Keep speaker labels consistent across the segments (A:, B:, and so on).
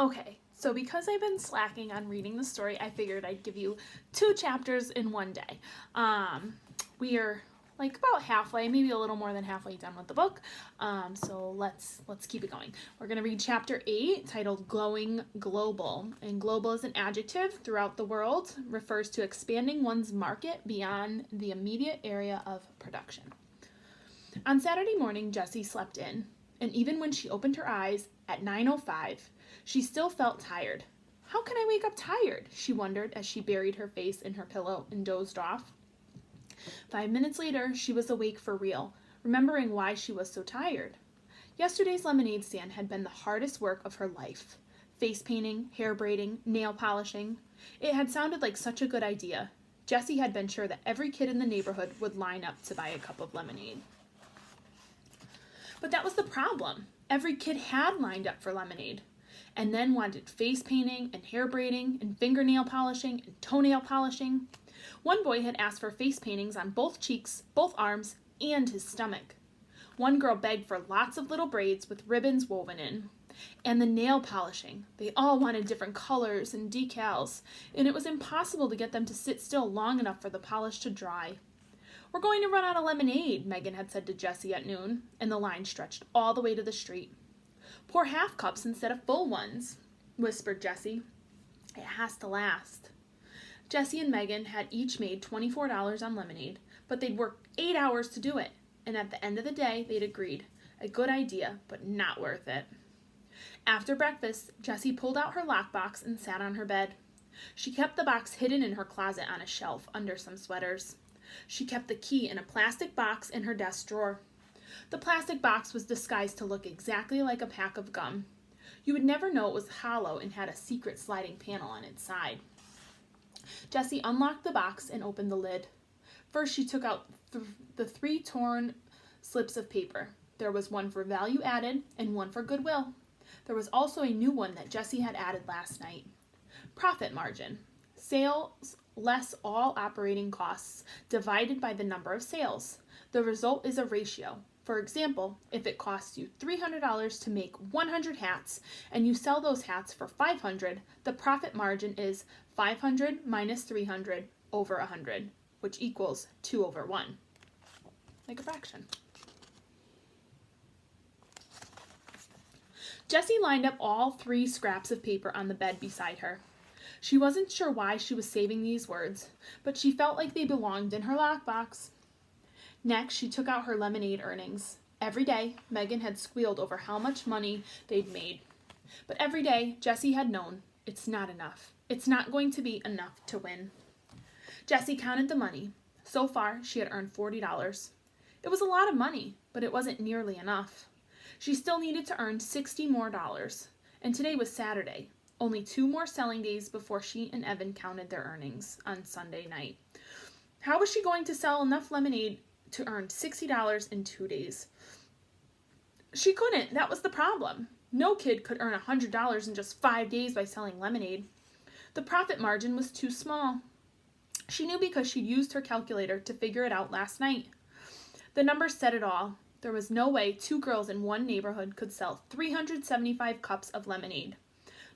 A: Okay, so because I've been slacking on reading the story, I figured I'd give you 2 chapters in one day. We are like about halfway, maybe a little more than halfway done with the book. So let's keep it going. We're going to read chapter 8, titled Glowing Global. And global is an adjective throughout the world, refers to expanding one's market beyond the immediate area of production. On Saturday morning, Jessie slept in, and even when she opened her eyes at 9:05, she still felt tired. How can I wake up tired? She wondered as she buried her face in her pillow and dozed off. 5 minutes later, she was awake for real, remembering why she was so tired. Yesterday's lemonade stand had been the hardest work of her life. Face painting, hair braiding, nail polishing. It had sounded like such a good idea. Jessie had been sure that every kid in the neighborhood would line up to buy a cup of lemonade. But that was the problem. Every kid had lined up for lemonade, and then wanted face painting and hair braiding and fingernail polishing and toenail polishing. One boy had asked for face paintings on both cheeks, both arms, and his stomach. One girl begged for lots of little braids with ribbons woven in. And the nail polishing. They all wanted different colors and decals, and it was impossible to get them to sit still long enough for the polish to dry. We're going to run out of lemonade, Megan had said to Jessie at noon, and the line stretched all the way to the street. Pour half cups instead of full ones, whispered Jessie. It has to last. Jessie and Megan had each made $24 on lemonade, but they'd worked 8 hours to do it, and at the end of the day, they'd agreed. A good idea, but not worth it. After breakfast, Jessie pulled out her lockbox and sat on her bed. She kept the box hidden in her closet on a shelf under some sweaters. She kept the key in a plastic box in her desk drawer. The plastic box was disguised to look exactly like a pack of gum. You would never know it was hollow and had a secret sliding panel on its side. Jessie unlocked the box and opened the lid. First, she took out the 3 torn slips of paper. There was one for value added and one for goodwill. There was also a new one that Jessie had added last night. Profit margin. Sales less all operating costs divided by the number of sales. The result is a ratio. For example, if it costs you $300 to make 100 hats and you sell those hats for $500, the profit margin is 500 minus 300 over 100, which equals 2 over 1, like a fraction. Jessie lined up all 3 scraps of paper on the bed beside her. She wasn't sure why she was saving these words, but she felt like they belonged in her lockbox. Next, she took out her lemonade earnings. Every day, Megan had squealed over how much money they'd made. But every day, Jessie had known, it's not enough. It's not going to be enough to win. Jessie counted the money. So far, she had earned $40. It was a lot of money, but it wasn't nearly enough. She still needed to earn $60 more, and today was Saturday. Only 2 more selling days before she and Evan counted their earnings on Sunday night. How was she going to sell enough lemonade to earn $60 in 2 days? She couldn't. That was the problem. No kid could earn $100 in just 5 days by selling lemonade. The profit margin was too small. She knew because she'd used her calculator to figure it out last night. The numbers said it all. There was no way 2 girls in one neighborhood could sell 375 cups of lemonade.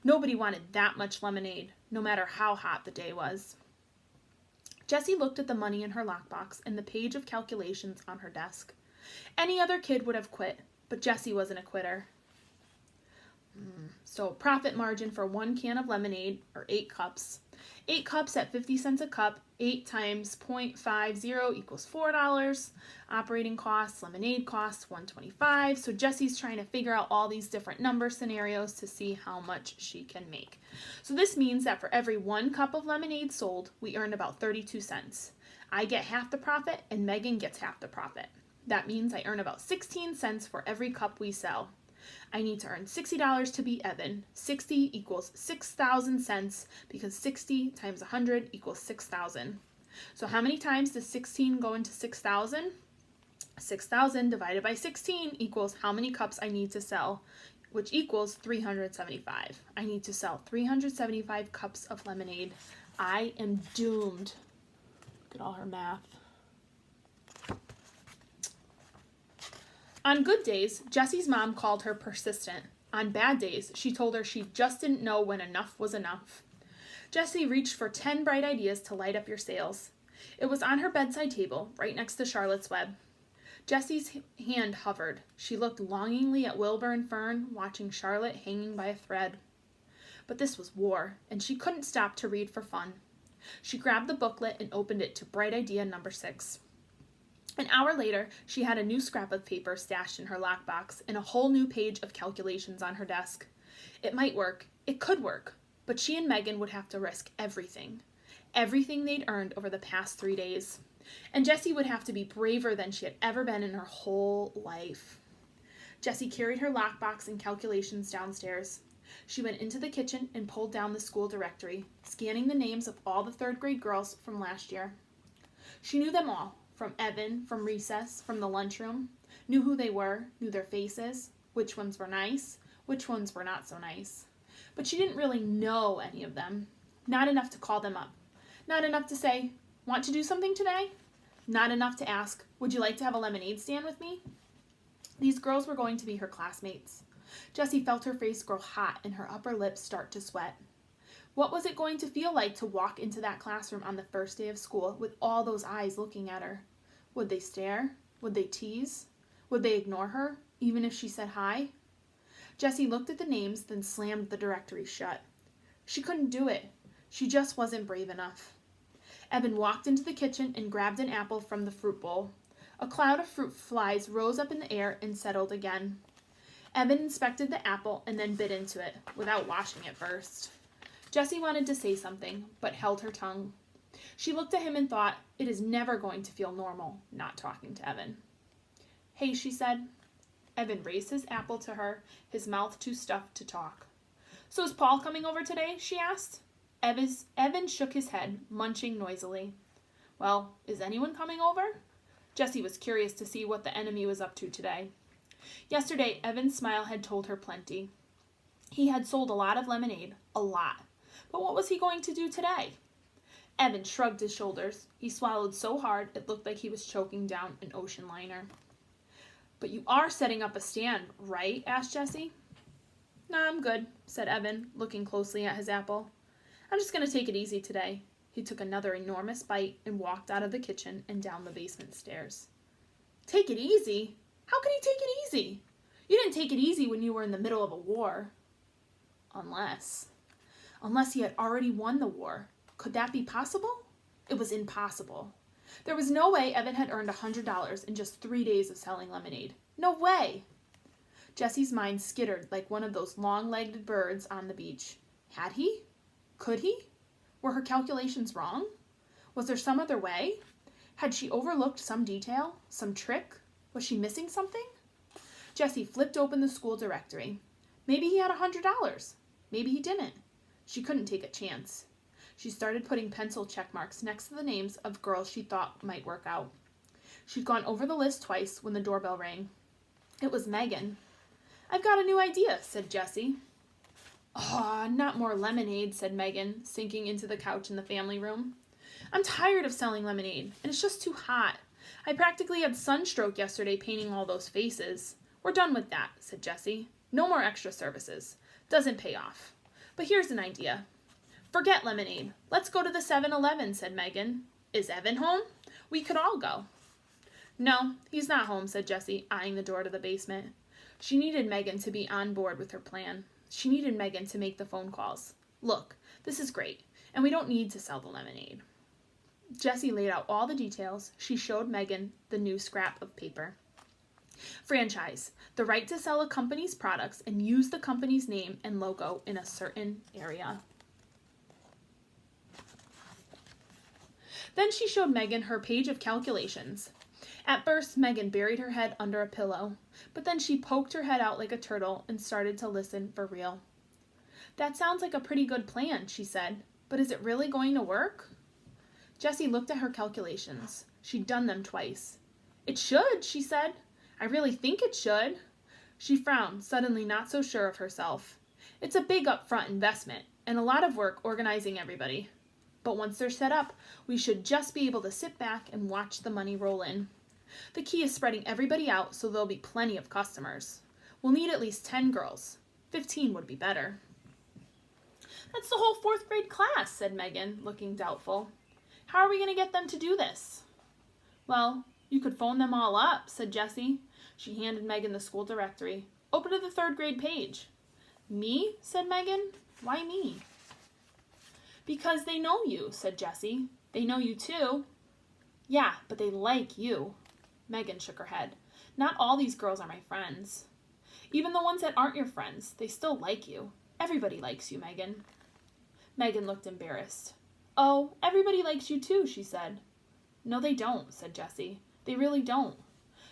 A: Nobody wanted that much lemonade, no matter how hot the day was. Jessie looked at the money in her lockbox and the page of calculations on her desk. Any other kid would have quit, but Jessie wasn't a quitter. So profit margin for 1 can of lemonade, or 8 cups. 8 cups at 50 cents a cup, 8 times 0.50 equals $4. Operating costs, lemonade costs, $1.25. So Jessie's trying to figure out all these different number scenarios to see how much she can make. So this means that for every 1 cup of lemonade sold, we earn about 32 cents. I get half the profit and Megan gets half the profit. That means I earn about 16 cents for every cup we sell. I need to earn $60 to beat Evan. 60 equals 6,000 cents because 60 times 100 equals 6,000. So how many times does 16 go into 6,000? 6,000 divided by 16 equals how many cups I need to sell, which equals 375. I need to sell 375 cups of lemonade. I am doomed. Look at all her math. On good days, Jessie's mom called her persistent. On bad days, she told her she just didn't know when enough was enough. Jessie reached for 10 bright ideas to light up your sales. It was on her bedside table, right next to Charlotte's Web. Jessie's hand hovered. She looked longingly at Wilbur and Fern, watching Charlotte hanging by a thread. But this was war, and she couldn't stop to read for fun. She grabbed the booklet and opened it to bright idea number 6. An hour later, she had a new scrap of paper stashed in her lockbox and a whole new page of calculations on her desk. It might work. It could work. But she and Megan would have to risk everything. Everything they'd earned over the past 3 days. And Jessie would have to be braver than she had ever been in her whole life. Jessie carried her lockbox and calculations downstairs. She went into the kitchen and pulled down the school directory, scanning the names of all the 3rd grade girls from last year. She knew them all, from Evan, from recess, from the lunchroom, knew who they were, knew their faces, which ones were nice, which ones were not so nice. But she didn't really know any of them. Not enough to call them up. Not enough to say, "Want to do something today?" Not enough to ask, "Would you like to have a lemonade stand with me?" These girls were going to be her classmates. Jessie felt her face grow hot and her upper lips start to sweat. What was it going to feel like to walk into that classroom on the first day of school with all those eyes looking at her? Would they stare? Would they tease? Would they ignore her, even if she said hi? Jessie looked at the names, then slammed the directory shut. She couldn't do it. She just wasn't brave enough. Evan walked into the kitchen and grabbed an apple from the fruit bowl. A cloud of fruit flies rose up in the air and settled again. Evan inspected the apple and then bit into it, without washing it first. Jessie wanted to say something, but held her tongue. She looked at him and thought, it is never going to feel normal not talking to Evan. "Hey," she said. Evan raised his apple to her, his mouth too stuffed to talk. "So is Paul coming over today?" she asked. Evan shook his head, munching noisily. "Well, is anyone coming over?" Jessie was curious to see what the enemy was up to today. Yesterday, Evan's smile had told her plenty. He had sold a lot of lemonade, a lot. But what was he going to do today? Evan shrugged his shoulders. He swallowed so hard it looked like he was choking down an ocean liner. "But you are setting up a stand, right?" asked Jessie. "No, I'm good," said Evan, looking closely at his apple. "I'm just going to take it easy today." He took another enormous bite and walked out of the kitchen and down the basement stairs. "Take it easy? How could he take it easy? You didn't take it easy when you were in the middle of a war." Unless he had already won the war. Could that be possible? It was impossible. There was no way Evan had earned $100 in just 3 days of selling lemonade. No way! Jessie's mind skittered like one of those long-legged birds on the beach. Had he? Could he? Were her calculations wrong? Was there some other way? Had she overlooked some detail? Some trick? Was she missing something? Jessie flipped open the school directory. Maybe he had $100. Maybe he didn't. She couldn't take a chance. She started putting pencil check marks next to the names of girls she thought might work out. She'd gone over the list twice when the doorbell rang. It was Megan. "I've got a new idea," said Jessie. "Aw, not more lemonade," said Megan, sinking into the couch in the family room. "I'm tired of selling lemonade, and it's just too hot. I practically had sunstroke yesterday painting all those faces." "We're done with that," said Jessie. "No more extra services. Doesn't pay off. But here's an idea. Forget lemonade. Let's go to the 7-Eleven, said Megan. "Is Evan home? We could all go." "No, he's not home," said Jessie, eyeing the door to the basement. She needed Megan to be on board with her plan. She needed Megan to make the phone calls. "Look, this is great, and we don't need to sell the lemonade." Jessie laid out all the details. She showed Megan the new scrap of paper. Franchise, the right to sell a company's products and use the company's name and logo in a certain area. Then she showed Megan her page of calculations. At first, Megan buried her head under a pillow, but then she poked her head out like a turtle and started to listen for real. "That sounds like a pretty good plan," she said, "but is it really going to work?" Jessie looked at her calculations. She'd done them twice. "It should," she said. "I really think it should." She frowned, suddenly not so sure of herself. It's a big upfront investment, and a lot of work organizing everybody. But once they're set up, we should just be able to sit back and watch the money roll in. The key is spreading everybody out so there'll be plenty of customers. We'll need at least 10 girls. 15 would be better. That's the whole 4th grade class, said Megan, looking doubtful. How are we going to get them to do this? Well, you could phone them all up, said Jessie. She handed Megan the school directory. Open to the 3rd grade page. Me? Said Megan. Why me? Because they know you, said Jessie. They know you too. Yeah, but they like you. Megan shook her head. Not all these girls are my friends. Even the ones that aren't your friends, they still like you. Everybody likes you, Megan. Megan looked embarrassed. Oh, everybody likes you too, she said. No, they don't, said Jessie. They really don't.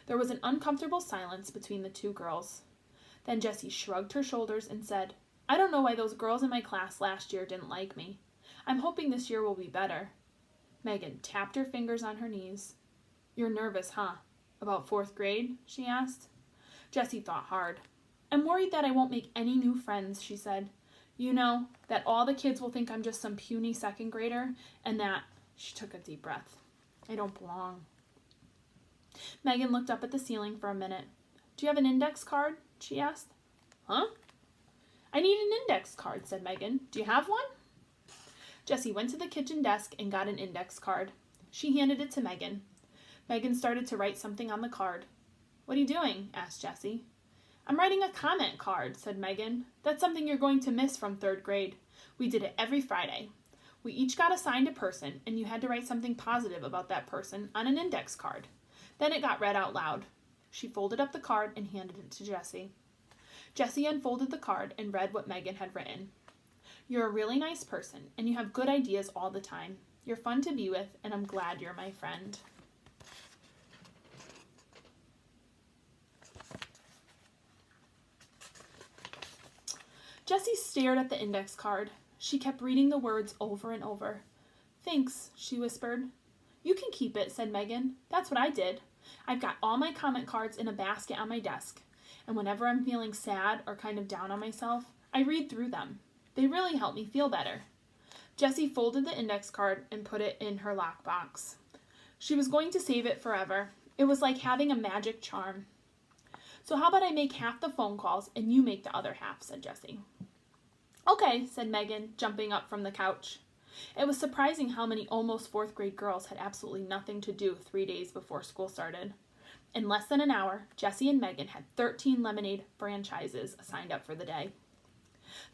A: There was an uncomfortable silence between the two girls. Then Jessie shrugged her shoulders and said, I don't know why those girls in my class last year didn't like me. I'm hoping this year will be better. Megan tapped her fingers on her knees. You're nervous, huh? About 4th grade? She asked. Jessie thought hard. I'm worried that I won't make any new friends, she said. You know, that all the kids will think I'm just some puny 2nd grader, and that, she took a deep breath, I don't belong. Megan looked up at the ceiling for a minute. Do you have an index card? She asked. Huh? I need an index card, said Megan. Do you have one? Jessie went to the kitchen desk and got an index card. She handed it to Megan. Megan started to write something on the card. What are you doing? Asked Jessie. I'm writing a comment card, said Megan. That's something you're going to miss from 3rd grade. We did it every Friday. We each got assigned a person, and you had to write something positive about that person on an index card. Then it got read out loud. She folded up the card and handed it to Jessie. Jessie unfolded the card and read what Megan had written. You're a really nice person, and you have good ideas all the time. You're fun to be with, and I'm glad you're my friend. Jessie stared at the index card. She kept reading the words over and over. Thanks, she whispered. You can keep it, said Megan. That's what I did. I've got all my comment cards in a basket on my desk, and whenever I'm feeling sad or kind of down on myself, I read through them. They really help me feel better. Jessie folded the index card and put it in her lockbox. She was going to save it forever. It was like having a magic charm. So how about I make half the phone calls and you make the other half, said Jessie. Okay, said Megan, jumping up from the couch. It was surprising how many almost 4th grade girls had absolutely nothing to do 3 days before school started. In less than an hour, Jessie and Megan had 13 lemonade franchises signed up for the day.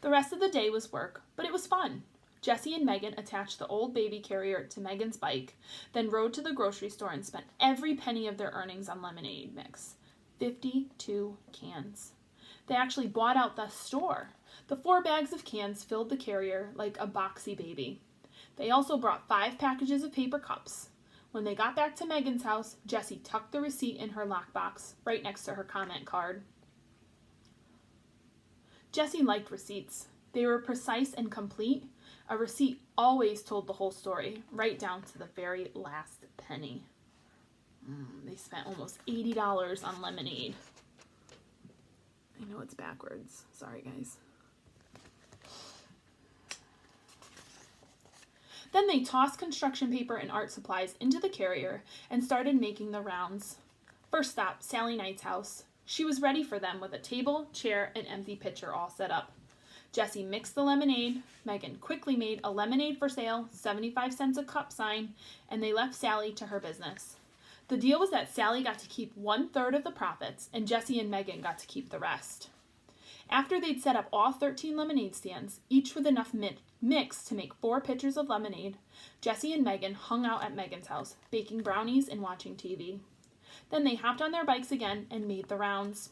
A: The rest of the day was work, but it was fun. Jessie and Megan attached the old baby carrier to Megan's bike, then rode to the grocery store and spent every penny of their earnings on lemonade mix. 52 cans. They actually bought out the store. The 4 bags of cans filled the carrier like a boxy baby. They also brought 5 packages of paper cups. When they got back to Megan's house, Jessie tucked the receipt in her lockbox, right next to her comment card. Jessie liked receipts. They were precise and complete. A receipt always told the whole story, right down to the very last penny. They spent almost $80 on lemonade. I know it's backwards. Sorry, guys. Then they tossed construction paper and art supplies into the carrier and started making the rounds. First stop, Sally Knight's house. She was ready for them with a table, chair, and empty pitcher all set up. Jessie mixed the lemonade. Megan quickly made a lemonade for sale, 75 cents a cup sign, and they left Sally to her business. The deal was that Sally got to keep 1/3 of the profits, and Jessie and Megan got to keep the rest. After they'd set up all 13 lemonade stands, each with enough mix to make 4 pitchers of lemonade, Jessie and Megan hung out at Megan's house, baking brownies and watching TV. Then they hopped on their bikes again and made the rounds.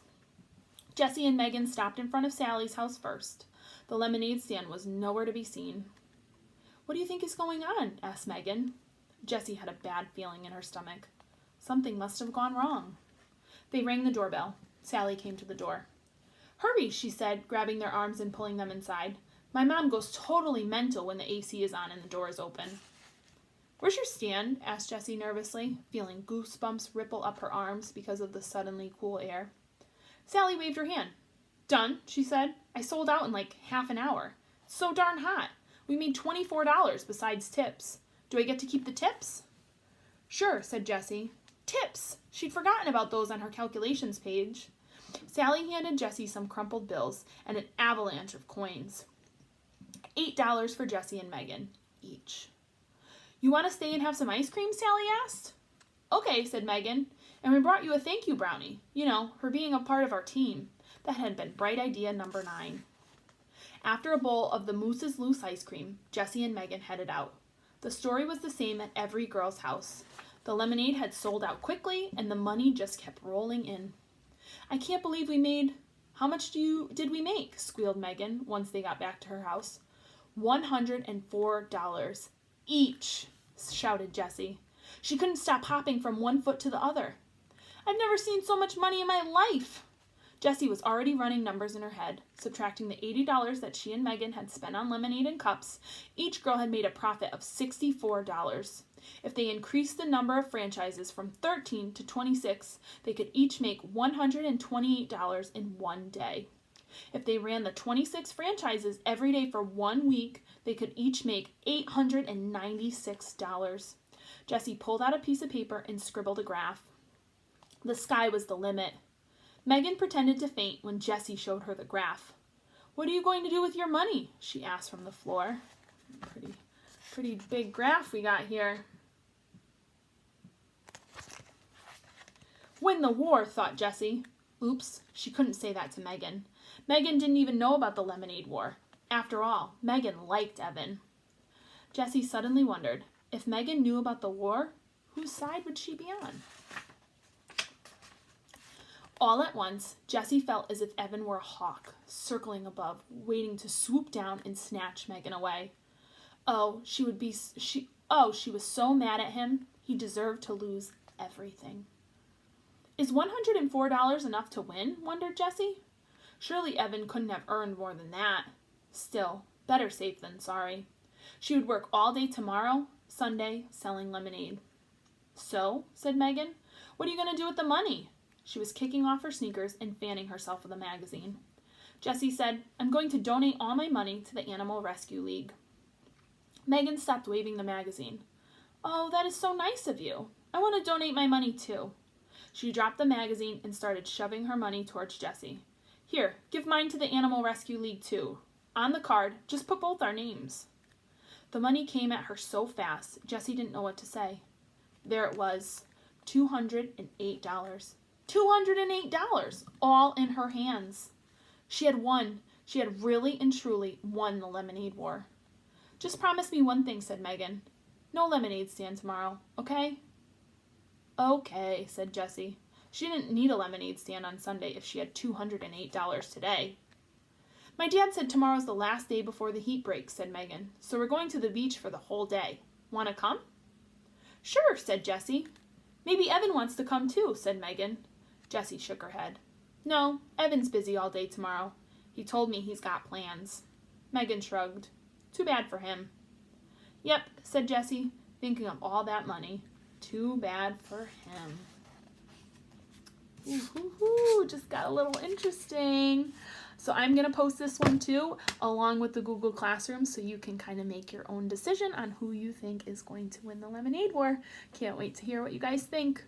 A: Jessie and Megan stopped in front of Sally's house first. The lemonade stand was nowhere to be seen. What do you think is going on? Asked Megan. Jessie had a bad feeling in her stomach. Something must have gone wrong. They rang the doorbell. Sally came to the door. Hurry, she said, grabbing their arms and pulling them inside. My mom goes totally mental when the AC is on and the door is open. Where's your stand? Asked Jessie nervously, feeling goosebumps ripple up her arms because of the suddenly cool air. Sally waved her hand. Done, she said. I sold out in like half an hour. It's so darn hot. We made $24 besides tips. Do I get to keep the tips? Sure, said Jessie. Tips! She'd forgotten about those on her calculations page. Sally handed Jessie some crumpled bills and an avalanche of coins. $8 for Jessie and Megan, each. You want to stay and have some ice cream? Sally asked. Okay, said Megan, and we brought you a thank you brownie, for being a part of our team. That had been bright idea number 9. After a bowl of the Moose's Loose ice cream, Jessie and Megan headed out. The story was the same at every girl's house. The lemonade had sold out quickly, and the money just kept rolling in. I can't believe we made... How much did we make? Squealed Megan once they got back to her house. $104 each, shouted Jessie. She couldn't stop hopping from one foot to the other. I've never seen so much money in my life. Jessie was already running numbers in her head. Subtracting the $80 that she and Megan had spent on lemonade and cups, each girl had made a profit of $64. If they increased the number of franchises from 13 to 26, they could each make $128 in one day. If they ran the 26 franchises every day for 1 week, they could each make $896. Jessie pulled out a piece of paper and scribbled a graph. The sky was the limit. Megan pretended to faint when Jessie showed her the graph. What are you going to do with your money? She asked from the floor. Pretty big graph we got here. Win the war, thought Jessie. Oops, she couldn't say that to Megan. Megan didn't even know about the lemonade war. After all, Megan liked Evan. Jessie suddenly wondered, if Megan knew about the war, whose side would she be on? All at once, Jessie felt as if Evan were a hawk, circling above, waiting to swoop down and snatch Megan away. She was so mad at him, he deserved to lose everything. Is $104 enough to win? Wondered Jessie. Surely Evan couldn't have earned more than that. Still, better safe than sorry. She would work all day tomorrow, Sunday, selling lemonade. So, said Megan, what are you going to do with the money? She was kicking off her sneakers and fanning herself with a magazine. Jessie said, I'm going to donate all my money to the Animal Rescue League. Megan stopped waving the magazine. Oh, that is so nice of you. I want to donate my money too. She dropped the magazine and started shoving her money towards Jessie. Here, give mine to the Animal Rescue League too. On the card, just put both our names. The money came at her so fast, Jessie didn't know what to say. There it was, $208. $208, all in her hands. She had won. She had really and truly won the lemonade war. Just promise me one thing, said Megan. No lemonade stand tomorrow, okay? Okay, said Jessie. She didn't need a lemonade stand on Sunday if she had $208 today. My dad said tomorrow's the last day before the heat breaks, said Megan, so we're going to the beach for the whole day. Want to come? Sure, said Jessie. Maybe Evan wants to come too, said Megan. Jessie shook her head. No, Evan's busy all day tomorrow. He told me he's got plans. Megan shrugged. Too bad for him. Yep, said Jessie, thinking of all that money. Too bad for him. Ooh, just got a little interesting. So I'm going to post this one too, along with the Google Classroom, so you can kind of make your own decision on who you think is going to win the lemonade war. Can't wait to hear what you guys think.